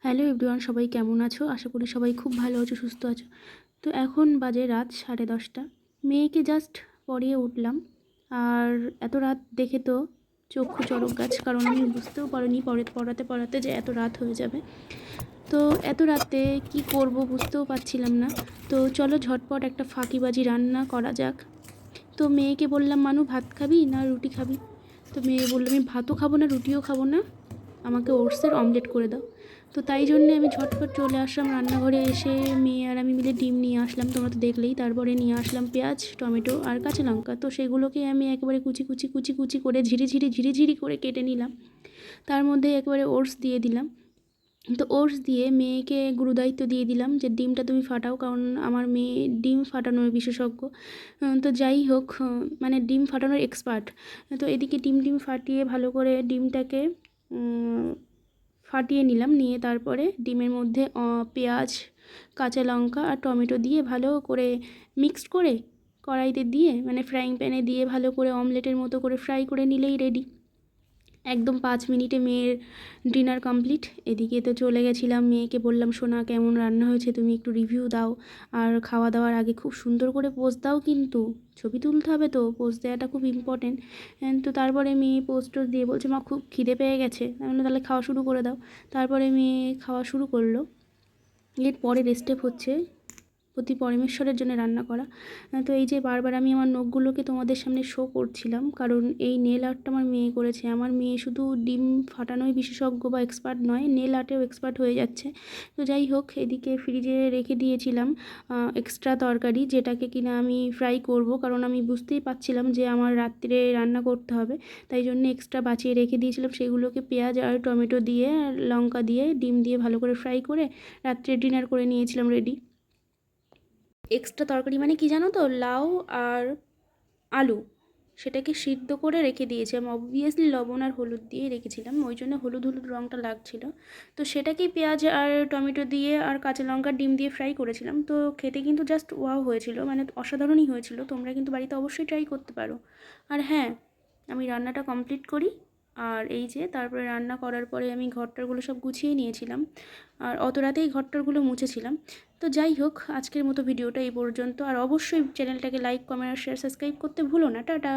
Hello everyone, সবাই কেমন আছো? আশা করি সবাই খুব ভালো আছো, সুস্থ আছো। তো এখন বাজে রাত 10:30। মেয়েকে জাস্ট পড়িয়ে উঠলাম। আর এত রাত দেখে তো চক্ষু চড়ক গাছ, কারণ আমি বুঝতেও পারিনি পড়াতে পড়াতে যে এত রাত হয়ে যাবে। তো এত রাতে কি করব বুঝতেও পারছিলাম না। তো চলো ঝটপট একটা ফাঁকিবাজি রান্না করা যাক। তো মেয়েকে বললাম, মানু ভাত খাবি না রুটি খাবি? তো মেয়ে বললো, আমি ভাতও খাবো না রুটিও খাবো না, আমাকে ওটসের অমলেট করে দাও। তো তাই জন্যে আমি ঝটপট চলে আসলাম রান্নাঘরে। এসে মেয়ে আর আমি মিলে ডিম নিয়ে আসলাম, তোমরা তো দেখলেই। তারপরে নিয়ে আসলাম পেঁয়াজ, টমেটো আর কাঁচা লঙ্কা। তো সেগুলোকে আমি একেবারে কুচি কুচি কুচি কুচি করে ঝিরি করে কেটে নিলাম। তার মধ্যে একেবারে ওটস দিয়ে দিলাম। তো ওটস দিয়ে মেয়েকে গুরুদায়িত্ব দিয়ে দিলাম যে ডিমটা তুমি ফাটাও, কারণ আমার মেয়ে ডিম ফাটানোর বিশেষজ্ঞ। তো যাই হোক, মানে ডিম ফাটানোর এক্সপার্ট। তো এদিকে ডিম ফাটিয়ে ভালো করে ডিমটাকে ফাটিয়ে নিলাম। নিয়ে তারপরে ডিমের মধ্যে পেঁয়াজ, কাঁচা লঙ্কা আর টমেটো দিয়ে ভালো করে মিক্সড করে কড়াইতে দিয়ে, মানে ফ্রাইং প্যানে দিয়ে ভালো করে অমলেটের মতো করে ফ্রাই করে নিলেই রেডি। একদম 5 মিনিটে মেয়ের ডিনার কমপ্লিট। এদিকে তো চলে গেছিলাম, মেয়েকে বললাম, সোনা কেমন রান্না হয়েছে, তুমি একটু রিভিউ দাও। আর খাওয়া দাওয়ার আগে খুব সুন্দর করে পোজ দাও, কিন্তু ছবি তুলতে হবে, তো পোজ দেওয়াটা খুব ইম্পর্টেন্ট। তো তারপরে মেয়ে পোজ টোজ দিয়ে বলছে, মা খুব খিদে পেয়ে গেছে। আমি বললাম, তাহলে খাওয়া শুরু করে দাও। তারপরে মেয়ে খাওয়া শুরু করলো। এর পরের স্টেপ হচ্ছে প্রতি পরমেশ্বরের জন্য রান্না করা। তো এই যে বারবার আমি আমার নখগুলোকে তোমাদের সামনে শো করছিলাম, কারণ এই নেল আর্টটা আমার মেয়ে করেছে। আমার মেয়ে শুধু ডিম ফাটানোই বিশেষজ্ঞ বা এক্সপার্ট নয়, নেল আর্টেও এক্সপার্ট হয়ে যাচ্ছে। তো যাই হোক, এদিকে ফ্রিজে রেখে দিয়েছিলাম এক্সট্রা তরকারি, যেটাকে কিনা আমি ফ্রাই করব, কারণ আমি বুঝতেই পারছিলাম যে আমার রাত্রে রান্না করতে হবে। তাই জন্য এক্সট্রা বাঁচিয়ে রেখে দিয়েছিলাম। সেগুলোকে পেঁয়াজ আর টমেটো দিয়ে, লঙ্কা দিয়ে, ডিম দিয়ে ভালো করে ফ্রাই করে রাত্রে ডিনার করে নিয়েছিলাম রেডি। এক্সট্রা তরকারি মানে কি জানো তো, লাউ আর আলু, সেটাকে সিদ্ধ করে রেখে দিয়েছি আমি। অবভিয়াসলি লবণ আর হলুদ দিয়ে রেখেছিলাম, ওই জন্য হলুদ হলুদ রঙটা লাগছিল। তো সেটাকেই পেঁয়াজ আর টমেটো দিয়ে আর কাঁচা লঙ্কা ডিম দিয়ে ফ্রাই করেছিলাম। তো খেতে কিন্তু জাস্ট ওয়াও হয়েছিল, মানে অসাধারণই হয়েছিল। তোমরা কিন্তু বাড়িতে অবশ্যই ট্রাই করতে পারো। আর হ্যাঁ, আমি রান্নাটা কমপ্লিট করি। আর এই যে তারপরে রান্না করার পরে আমি ঘরটারগুলো সব গুছিয়ে নিয়েছিলাম, আর অত রাতেই ঘরটারগুলো মুছেছিলাম। তো যাই হোক, আজকের মতো ভিডিওটা এই পর্যন্ত। আর অবশ্যই চ্যানেলটাকে লাইক, কমেন্ট আর শেয়ার, সাবস্ক্রাইব করতে ভুলো না। টাটা।